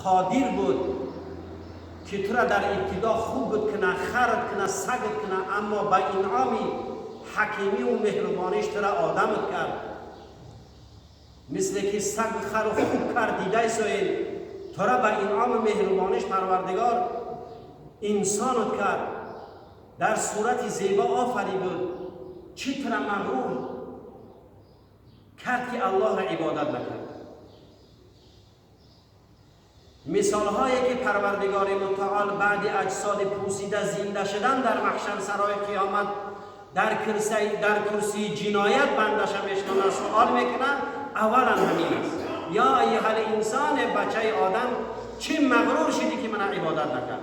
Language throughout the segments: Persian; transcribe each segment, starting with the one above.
قادر بود که تو را در ابتدا خوب بود کنه، خرد کنه، سگت کنه، اما با انعامی حکیمی و مهربانیش تو را آدمت کرد. مثل که سگ خر و خوب کرد دیده سویل، تو را با انعام و مهربانیش پروردگار انسانت کرد، در صورت زیبا آفری بود. چی تو را مغرور کرد که الله را عبادت نکرد؟ مثال هایی که پروردگار متعال بعد اجساد پوسیده زنده شدن در محشر سرای قیامت در کرسی جنایت بندش میشنن سوال میکنن، اولا همین است: یا ایها الانسان، بچه آدم، چه مغرور شدی که من عبادت نکرد؟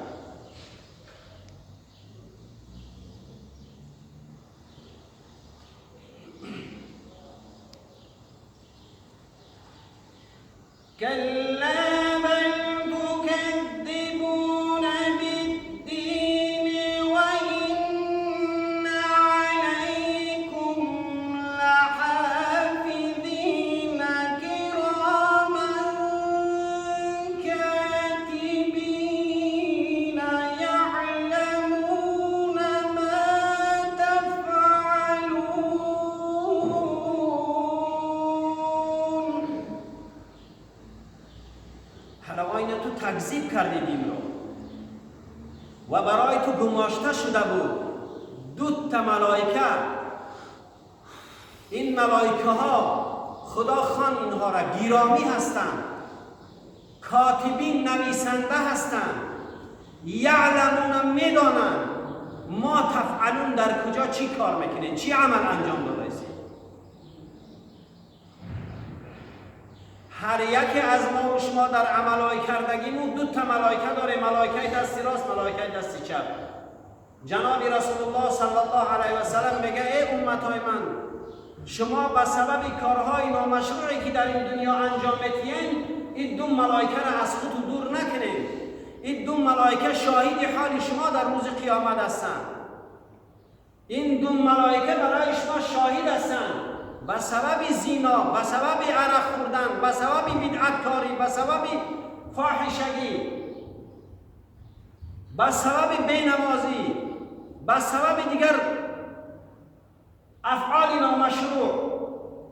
کلا تکذیب کردی دین رو و برای تو گماشته شده بود دو تا ملائکه. این ملائکه ها خدا خوان اینها را گرامی هستند، کاتبین نویسنده هستند، یعلمون میدانند ما تفعلون، در کجا چی کار میکنین، چی عمل انجام دادید. هر یکی از ما و شما در عملهای کردگیمون دو تا ملائکه داره، ملائکه دست راست، ملائکه دست چپ. جناب رسول الله صلی الله علیه و سلم میگه: ای امتای من، شما به سبب کارهای نامشروعی که در این دنیا انجام میدین این دو ملائکه را از خود دور نکنید. این دو ملائکه شاهد حال شما در روز قیامت هستند. این دو ملائکه برای شما شاهد هستند. به سبب زنا، به سبب عرق خوردن، به سبب بدعت کاری، به سبب فاحشگی، به سبب بینمازی، به سبب دیگر افعال نامشروع،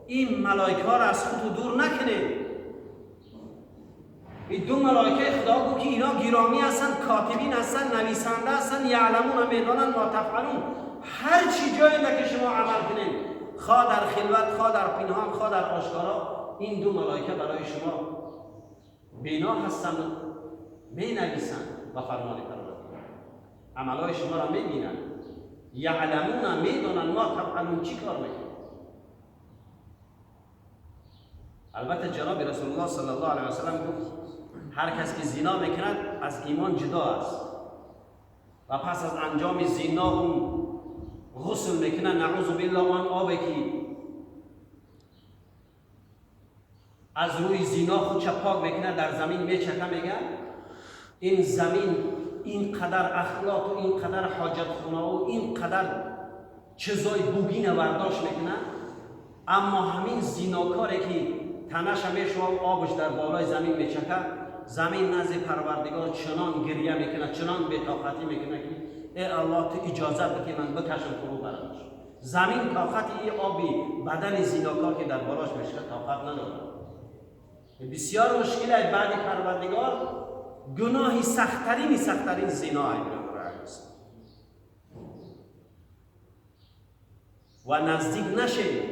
این ملائکه ها را از خود دور نکنید. این دو ملائکه خدا گفت که اینا گرامی هستند، کاتبین هستند، نویسنده هستند، یعلمون میدانند ما تفعلون. هر چی جایی که شما عمل کنید، خواه در خلوت، خواه در پنهان، خواه در آشکارا، این دو ملائکه برای شما بینا هستند، می نویسند و فرمان پروردگار. عملهای شما را می بینند، یعلمون میدانند ما تفعلون، چی کار میکنید. البته جناب رسول الله صلی الله علیه و سلم گفت هر کس که زنا میکند از ایمان جدا است و پس از انجام زنا اون غسل میکنه، نعوذ بالله، وان آبی که از روی زنا خودش پاک میکنه در زمین میچکه، میگه این زمین اینقدر اخلاق و اینقدر حاجت خونه و اینقدر چیزای بوگینه برداشت میکنه، اما همین زناکاری که تنش میشه و آبش در بالای زمین میچکه، زمین نزد پروردگار چنان گریه میکنه، چنان بی‌طاقتی میکنه که ای الله تو اجازه بده که من بکشم فرو برمش. زمین طاقت این آبی بدن زیناکار که در بالاش میشه طاقت نداره. بسیار مشکله بعد پروردگار گناهی سختترین زنا است و نزدیک نشید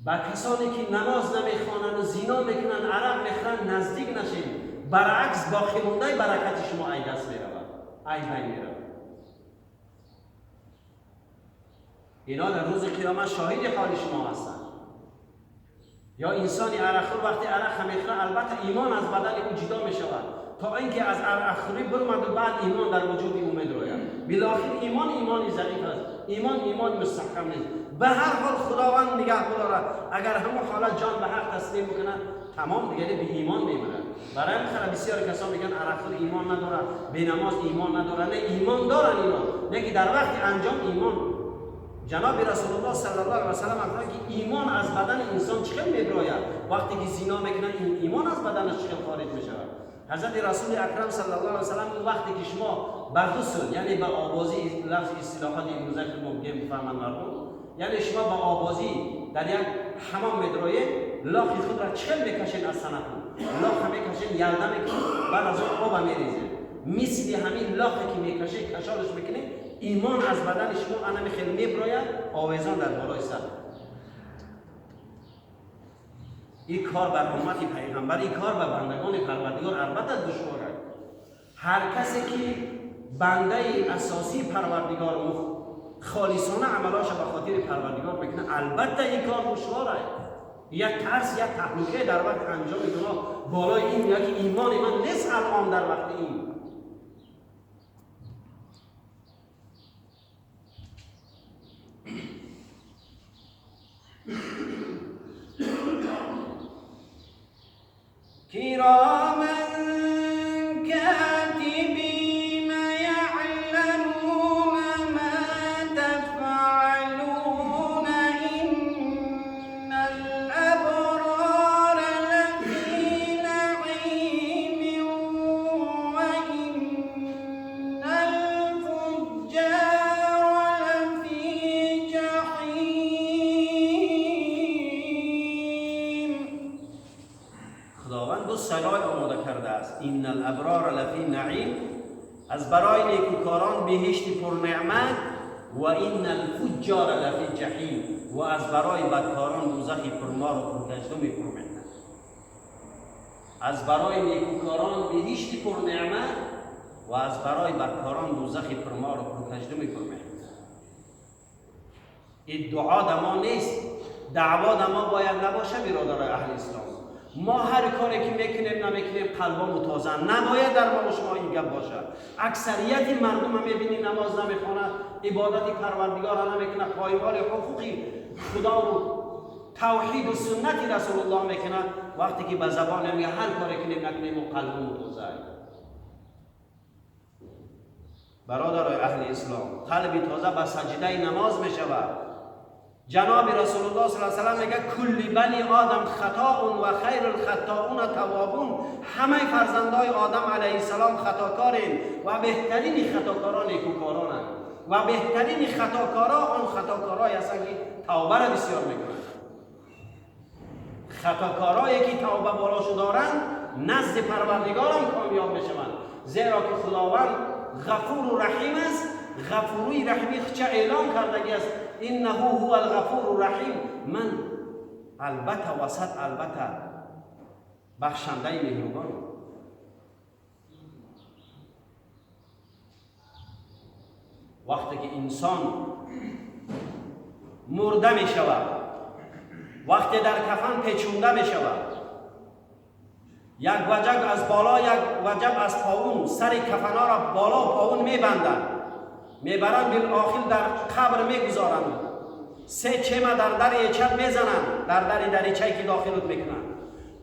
با کسانی که نماز نمیخوانند و زنا میکنن، عرق میخورن، نزدیک نشید. برعکس باقی مونده برکت شما ای دست میرود، ای بین میرود. اینا در روز قیامت شاهد حال شما هستند. یا انسانی عرقخور وقتی عرق میخوره البته ایمان از بدن او جدا میشود تا اینکه از عرقخوری برمد و بعد ایمان در وجود او میدروید. بالاخره ایمانی ضعیف است، ایمان مستحکم نیست. به هر حال خداوند نگه بدارد. اگر همون حالت جان به حق تسلیم بکنن تمام دیگه به ایمان میمیرن. برای همین بسیار کسا میگن عرقخور ایمان نداره، بینماز ایمان نداره. نه، ایمان دارن اینا، نه که در وقت انجام ایمان جناب رسول الله صلی الله علیه و سلم فرمود که ایمان از بدن انسان چقدر میبراید. وقتی که زنا میکنه این ایمان از بدنش چقدر خارج میشه. حضرت رسول اکرم صلی الله علیه و سلم وقتی که شما به غسل، یعنی به آوازی، لفظ اصطلاحات امروزه که ما میگیم بفهمن مردم، یعنی شما به آوازی در یک حمام میدروید، لاخ خود را چقدر میکشین از سنتون، لاخ میکشین یلده میکنین، بعد از اون آب میریزین. مثل همین لاخی که میکشین کشالش میکنین، ایمان از بدن شما انمی خیلی میبراید، آویزان در بالای سر. این کار بر امت پیغمبر، این کار بر بندگان پروردگار البته دشوار است. هر کسی که بنده اساسی پروردگار خالصانه عملاش به خاطر پروردگار بکنه، البته این کار دشوار است. یک ترس، یک تهلکه در وقت انجام گناه بالای این میاد که ایمان من نیست الان در وقت این. كراما كاتبين يعلمون ما تفعلون إن الأبرار لفي نعيم وإن الفجار لفي جحيم. خداوند دو سرای آماده کرده است. این الابرار لفی نعیم، از برای نیکوکاران بهشت پرنعمت، و این الفجار لفی جحیم، و از برای بدکاران دوزخی پرمار و پرکجدم پرمحنت. از برای نیکوکاران بهشت پرنعمت و از برای بدکاران دوزخی پرمار و پرکجدم پرمحنت. این دعا دما نیست، دعوا دما باید نباشه برادر اهل اسلام. ما هر کاری که میکنیم نمیکنیم قلبمون تازه نباید در ما شما این گپ باشه. اکثریت مردم هم میبینی نماز نمیخونه، عبادت پروردگار هم نمیکنه، پایمال حقوقی خدا و توحید و سنت رسول الله میکنه، وقتی که به زبان میگه هر کاری که نکنیم و قلبمون تازه. برادر اهل اسلام، قلب تازه به سجده نماز میشود. جناب رسول الله صلی الله علیه و سلم میگه کل بنی آدم خطاء و خیر الخطاؤون توابون. همه فرزندای آدم علیه السلام خطاکارند و بهترین خطاکاران نیکوکارانند و بهترین خطاکارا آن خطاکارایی هستند که توبه را بسیار میکنند. خطاکارایی که توبه بالاشو دارند نزد پروردگار هم کامیاب میشوند، زیرا که خداوند غفور و رحیم است. غفوری رحمی چه اعلام کردگی است، انه هو الغفور الرحیم. من البته وسط البته بخشنده مهربان. وقتی که انسان مرده می شود، وقتی در کفن پیچونده می شود، یک وجب از بالا یک وجب از پایین سر کفنا را بالا پایین می بندند، میبرند بالآخر در قبر میگذارند. سه چمه در در ایچت میزنند، در دریچه‌ای که داخلت میکنند.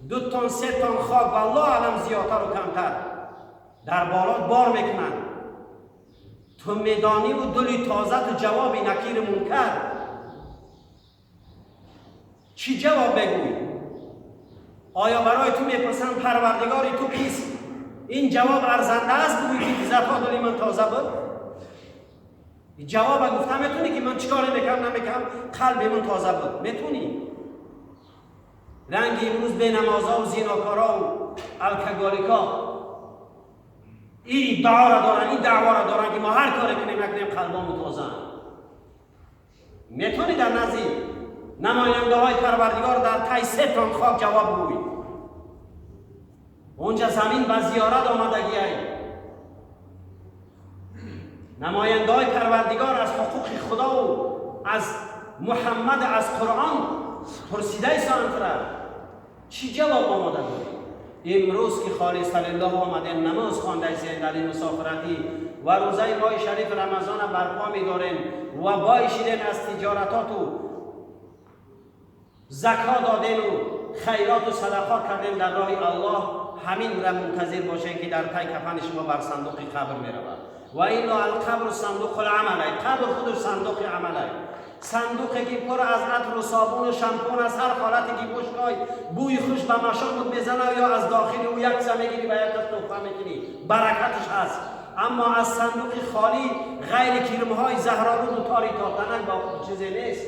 2 تن 3 تن خاک والله علم زیادتر و کمتر در بالات بار میکنند. تو میدانی و دلی تازه تو جوابی نکیر منکر چی جواب بگوی؟ آیا برای تو میپرسند پروردگاری تو کیست؟ این جواب ارزنده است بگوی که زفا دلی من تازه بود؟ جواب گفتم میتونی که من چیکار میکنم نمیکنم قلب من تازه بود؟ میتونی؟ رنگ امروز به نمازها و زیناکارا و الکگالیکا این دعا را دارن، این دعوا را دارن که ما هر کاری کنیم نکنیم قلبمون تازه. میتونی در نزد نماینده های پروردگار در تای 3 تن خاک جواب گویی؟ اونجا زمین به زیارت آمدگی ای. نماینده های پروردگار از حقوق خدا و از محمد از قرآن پرسیده سانتره چی جواب آماده بود؟ امروز که خالص لله آمده نماز خوانده سید در این مسافرتی و روزه ماه شریف رمضان برپا می‌داریم و بایشیدین از تجارتات و زکات دادین و خیرات و صدقات کردین در راه الله، همین را منتظر باشین که در تای کفن شما بر صندوق قبر می‌رود. و الا القبر صندوق العمل، قبر خودش صندوق عمل است. صندوقی که پر از عطر و صابون و شامپون از هر حالتی که بشکای بوی خوش به مشامت میزنه یا از داخل او یک سه میگیری و یک تحفه میکنی، برکتش هست. اما از صندوق خالی غیر کریم‌های زهرآلود و تاری تاختنک با چیزی نیست.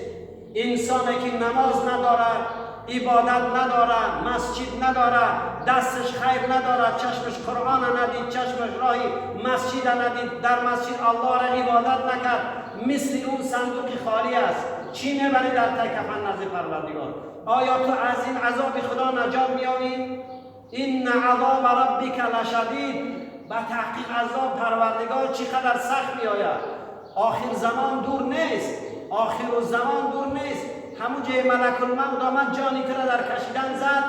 انسانی که نماز ندارد، عبادت نداره، مسجد نداره، دستش خیر نداره، چشمش قرآن ندید، چشمش راهی مسجد ندید، در مسجد الله را عبادت نکرد، مثل اون صندوق خالی است. چی میبری در ته کفن نزد پروردگار؟ آیا تو از این عذاب خدا نجات میابی؟ این عذاب ربک لشدید، به تحقیق عذاب پروردگار چقدر سخت میآید. آخر زمان دور نیست، آخر الزمان دور نیست. همون جای ملک الموت آمد جانی که را در کشیدن زد،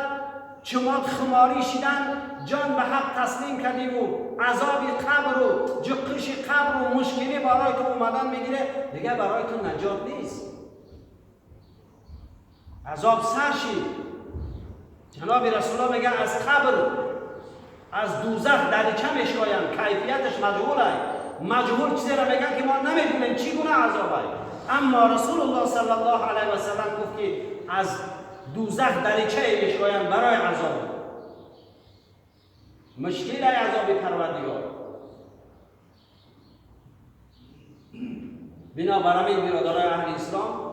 چمات خماری شدن، جان به حق تسلیم کردی و عذاب قبر و جقش قبر و مشکلی برای تو اومدن میگیره، دیگه برای تو نجات نیست. عذاب سرشی. جناب رسول الله میگه از قبر، از دوزخ دریچه میشکاین، کیفیتش مجهوله. مجهول چیزی را میگن که ما نمیدونیم چی گونه عذابه. اما رسول الله صلی الله علیه و سلم گفت که از دوزخ دریچه میشکاین برای عذاب. مشکل عذاب پروردگار. بنابراین برادران اهل اسلام،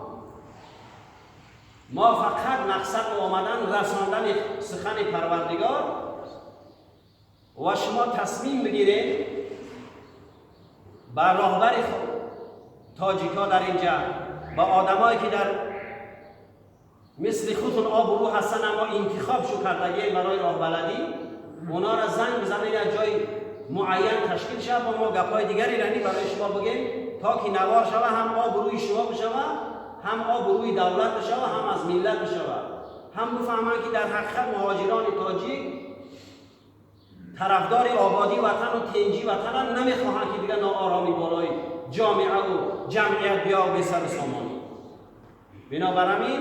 ما فقط مقصد آمدن رساندن سخن پروردگار و شما تصمیم بگیرید بر راهبر تاجیکا در اینجا با آدمایی که در مثل خودتون آب و روح هستن اما انتخاب شو کردگی برای راه بلدی، اونا را زنگ بزنید یک جای معین تشکیل شد و ما گپای دیگری رنی برای شما بگیم تا که نوار شود، هم آب و روی شما بشود، هم آب و روی دولت بشود، هم از ملت بشود، هم بفهمن که در حقیقت مهاجران تاجیک طرفدار آبادی وطن و تنجی وطن نمیخواهند که دیگه ناآرامی بالای جامعه و جمعیت بیا و به سر سامانی. بنابراین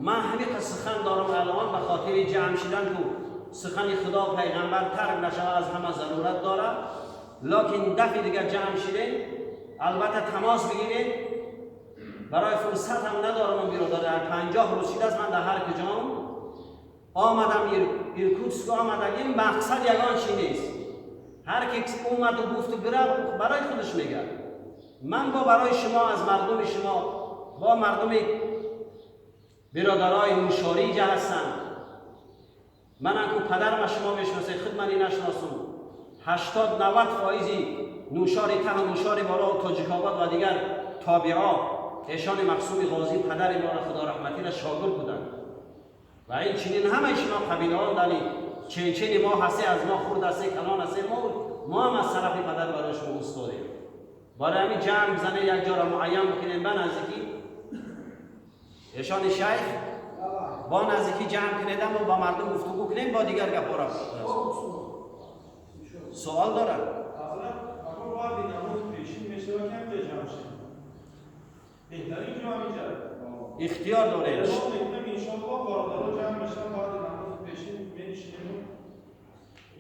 من همین سخن دارم الان به خاطر جمع شدن که سخن خدا و پیغمبر ترک نشود از همه ضرورت دارد. لکن دفعه دیگر جمع شده البته تماس بگیرید. برای فرصت هم ندارم برادر، 50 روز شده است من در هر کجام آمدم ایرکوتسک آمدگیم، مقصد یگان چی نیست. هر کسی اومد و گفت و برای خودش میگه. من برای شما از مردم شما با مردم برادرای نوشاری جا هستم. من که پدرم شما میشناسه خود منی نشناسم. 80-90% نوشاری ته و نوشاری بالا و تاجیک آباد و دیگر تابعا ایشان مقصود غازی پدر ما را خدا رحمتی را شاگرد بودند و این چنین همه شما قبیله ها دانی چین ما هستی، از ما خورد هستی، کلان هستی، ما هم از طرف پدر برای شما استادیم. برای همین جمع بزنه یک جا را معین بکنیم به نزدیکی ایشان شیخ با نزدیکی جمع کنیدم و با مردم گفتگو کنیم با دیگر گپا را سوال دارم. اما باید این نماز پیشین میشه و کم جمع شد بهترین جا میجا اختیار داره. ما میگم انشاءالله باردارا جمع میشن باید نماز پیشین میشینیم.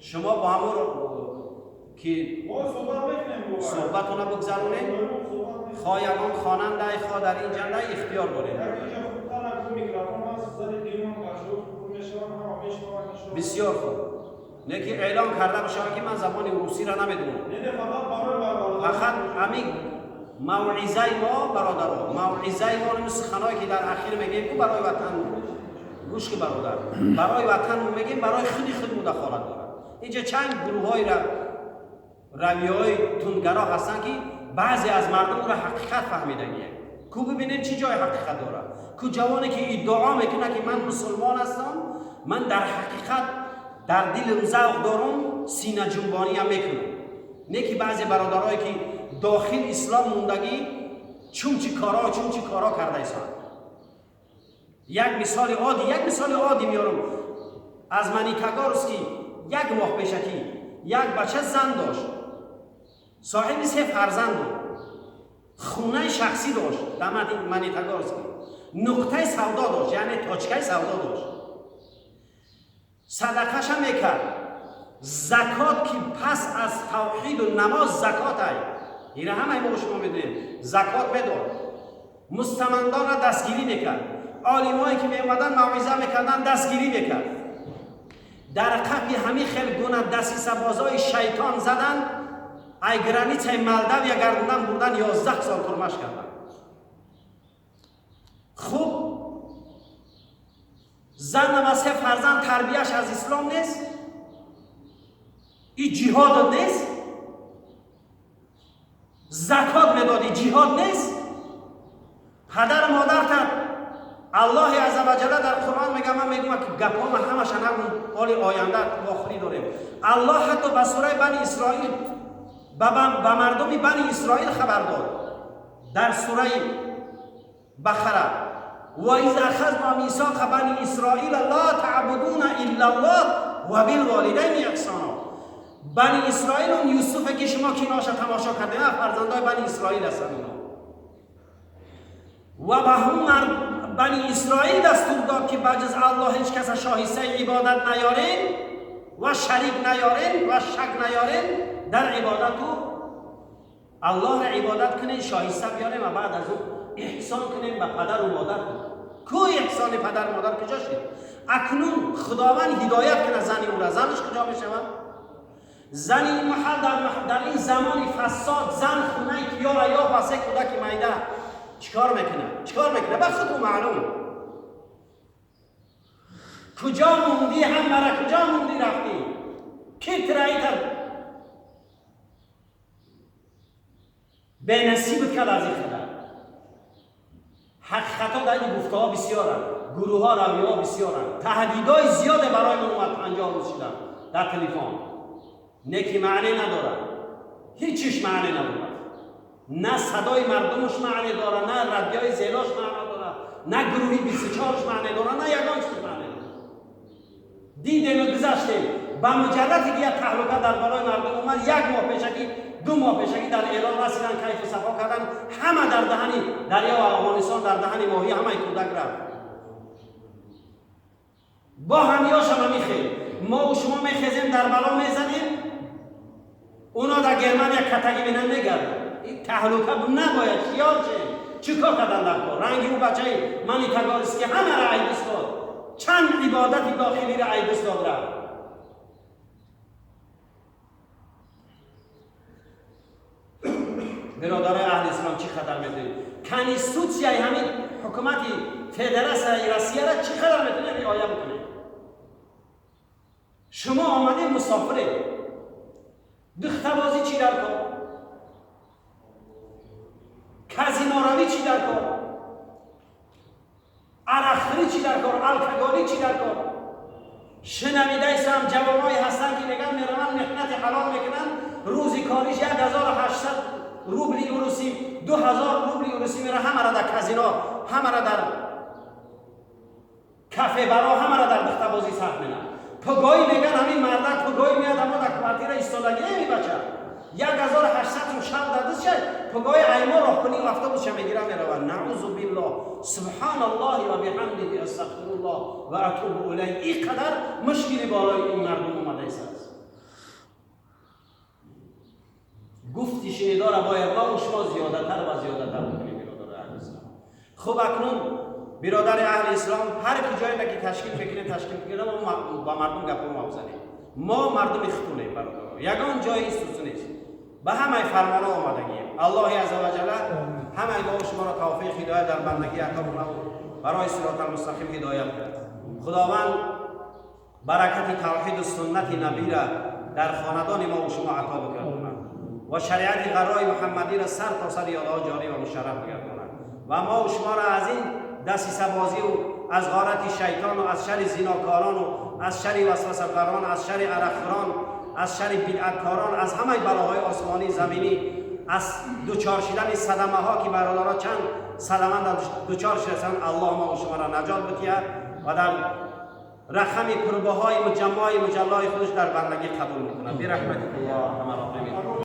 شما با همون که ما صحبت بکنیم صحبتونه بگذرونیم خواهیان خواننده خواه در این جنده اختیار داره. بسیار خوب. لیکن اعلام کرده باشم که من زبان روسی را نمیدونم. فقط همین موعظه ما برادران، موعظه ما مثل خنایی که در اخیر میگیم برای وطن گوش که برادر، برای وطن میگیم برای خود مداخلت داره. اینجا چند گروه‌های رویه‌های تندگرا هستن که بعضی از مردم را حقیقت فهمیدنیه. کو ببینیم چی جای حقیقت داره. کو جوانی که ادعا میکنه که من مسلمان هستم، من در حقیقت در دل ذوق دارم، سینه جنبانی هم میکنم. نه که بعضی برادرایی که داخل اسلام موندگی چون چی کارا کرده ایستن. یک مثال عادی میارم از مانیکاگورسکی. یک ماه پیش یک بچه زن داشت، صاحب 3 فرزند بود، خونه شخصی داشت در مانیکاگورسکی، نقطه سودا داشت یعنی تاچکه سودا داشت، صدقه‌ش هم میکرد. زکات که پس از توحید و نماز زکات های ایره همه ما شما میدونیم زکات بدار. مستمندان را دستگیری میکرد، عالمایی که میومدن موعظه میکردن دستگیری میکرد. در قبی همین خیلی گونه دسیسه بازای شیطان زدن، ای گرانیت مالداویا گردوندن بردن 11 سال ترمش کردن. خوب زن و 3 فرزند تربیهش از اسلام نیست؟ این جهاد نیست؟ زکات میدادی جهاد نیست؟ پدر مادر تر الله عزوجل در قرآن میگه، من میگم که گپام همش همون حال آینده آخری داریم. الله حتی به سوره بنی اسرائیل به مردم بنی اسرائیل خبر داد در سوره بقره: و اذ اخذنا میثاق بنی اسرائیل لا تعبدون الا الله و بالوالدین احسانا. بنی اسرائیل اون یوسف که شما کیناش تماشا کردین فرزندای بنی اسرائیل هستن اینا. و به هم بنی اسرائیل دستور داد که بجز الله هیچ کس شایسته عبادت نیارین و شریک نیارین و شک نیارین در عبادت الله را عبادت کنین، شایسته بیارین و بعد از اون احسان کنین به پدر و مادر. کوی احسان پدر و مادر کجا شد؟ اکنون خداوند هدایت کنه زنی او را، زنش کجا میشود؟ زن این محل در این زمان فساد زن خونه کیارا یا پسه کودک میده چیکار میکنه؟ به خود معلوم. کجا موندی هم برا کجا موندی رفتی؟ کی ترایتر به نصیب کرد از این خدا. حق خطا در این گفته ها بسیارن، گروه ها روی ها بسیارن، تهدیدهای زیاده برای من اومد 50 روز شدن در تلفن. نکی معنی نداره، هیچیش معنی نداره، نه صدای مردمش معنی داره، نه ردیای زیلاش معنی داره، نه گروهی 24ش معنی داره، نه یگانش معنی داره. دیدیم و گذشتیم با مجردی که یک تحلقه در برای مردم اومد، 1 ماه پیشکی 2 ماه پیشکی در ایران رسیدن کیف صفا کردن، همه در دهنی دریا و افغانستان در دهنی ماهی همه کودک رفت. با همیاش هم میخیم، ما و شما میخیزیم در بلا میزنیم، اونا در گرمن یک کتگی بینن میگردن. این تحلقه نباید خیال چه کار کردن در کار. رنگی او بچه منی تگاریست که همه را عیدست داد، چند عبادتی داخلی را عیدست داد رفت. برادرای اهل اسلام چی خطر میتونید؟ کنستیتوسیای همین حکومتی فدراسیون روسیه را چی خطر میتونید رعایت بکنید؟ شما آمده مسافره، دختبازی چی در کار؟ کازینوروی چی در کار؟ عرقخوری چی در کار؟ الکگالی چی در کار؟ شنویده ایسم جوانایی هستن که میگن میرون محنت حلال میکنن، روزی کاریش 1800 روبلی روسی 2000 روبلی روسی میره، همه را در کازینو، همه را در کافه برا، همه را در دختبازی صرف میکنن. پگاهی میگن همین مردک پگاهی میاد اما در کوارتیر ایستادگی می بچه 1800 رو شب در دست شد، پگاهی ایما راه کنی اتوبوس چه میگیره میره. نعوذ بالله، سبحان الله و بحمده، استغفر الله و اتوب الیه. این قدر مشکلی بالای این مردم اومده است. گفتی شنیدار باید ما و شما زیادتر و زیادتر بکنیم برادر اهل اسلام. خب اکنون برادر اهل اسلام هر کجایی که تشکیل فکری تشکیل کنه ما با مردم گپ و بزنیم. ما مردم خطونه برادر، یگان جایی است نیست. به همه فرمان ها آمدگیم. الله عزوجل همه ما شما را توفیق هدایت در بندگی عطا فرمود، برای صراط المستقیم هدایت کرد. خداوند برکت توحید و سنت نبی را در خاندان ما و شما عطا بکرد و شریعت غرای محمدی را سر تا سر یادها جاری و مشرف بگرداند و ما و شما را از این دسیسه بازی و از غارت شیطان و از شر زیناکاران و از شر وسوسه‌کاران، از شر عرقخوران، از شر بدعتکاران، از همه بلاهای آسمانی زمینی، از دوچار شدن صدمه ها که برادرها چند صدمه در دوچار شدن، الله ما و شما را نجات بده و در رقم قربه های مجمع مجلای خودش در بندگی قبول میکنه. برحمتک یا ارحم الراحمین.